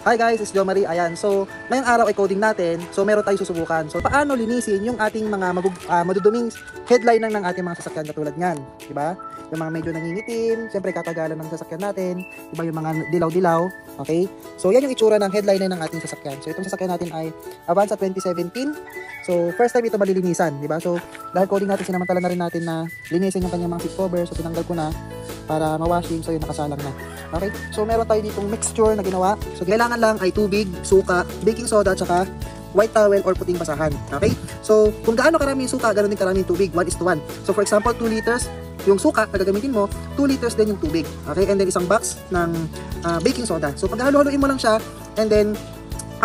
Hi guys, it's Jo Marie. Ayan, so ngayong araw ay coding natin. So meron tayong susubukan. So paano linisin yung ating mga maduduming headliner ng ating mga sasakyan katulad niyan, di ba? Yung mga medyo nangingitim, siyempre katagalan ng sasakyan natin, di ba, yung mga dilaw-dilaw, okay? So yan yung itsura ng headliner ng ating sasakyan. So itong sasakyan natin ay Avanza 2017. So first time ito malilinisan, di ba? So dahil coding natin, sinamantala na rin natin na linisin yung kanyang mga seat cover. So tinanggal ko na para ma-washing. So yun, nakasalang na. Okay? So meron tayo ditong mixture na ginawa. So kailangan lang ay tubig, suka, baking soda, tsaka white towel or puting basahan. Okay? So kung gaano karami yung suka, ganoon din karami yung tubig, 1:1. So for example, 2 liters yung suka na gagamitin mo, 2 liters din yung tubig. Okay? And then isang box ng baking soda. So paghalo-haluin mo lang siya, and then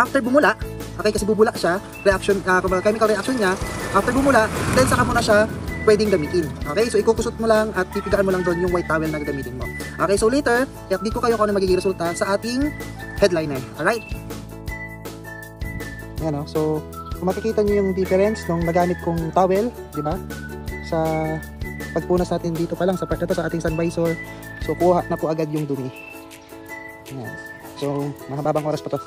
after bumula, okay, kasi bubula siya, reaction, chemical reaction niya, after bumula, then saka mo na siya pwedeng gamitin. Okay, so ikukusot mo lang at pipigaan mo lang doon yung white towel na gagamitin mo. Okay, so later, i-update ko kayo kung ano magiging resulta sa ating headliner. Alright? Yan o. So, kung makikita nyo yung difference nung nagamit kong towel, di ba? Sa pagpunas natin dito pa lang, sa part na to, sa ating sun visor. So, kuha na po agad yung dumi. Yan. So, mahababang oras pa to.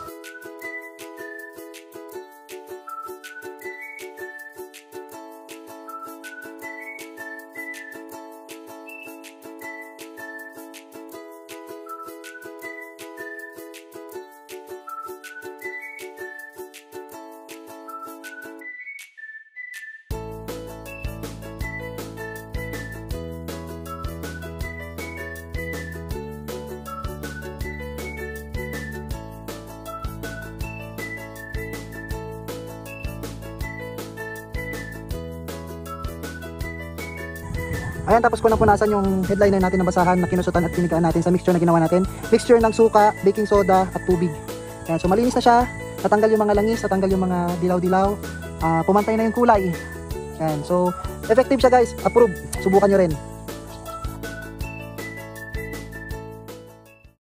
Ayan, tapos ko na punasan yung headliner natin na basahan na kinusutan at pinigaan natin sa mixture na ginawa natin. Mixture ng suka, baking soda at tubig. Ayan, so malinis na siya. Natanggal yung mga langis, natanggal yung mga dilaw-dilaw. Pumantay na yung kulay. Ayan, so effective siya guys. Approve. Subukan nyo rin.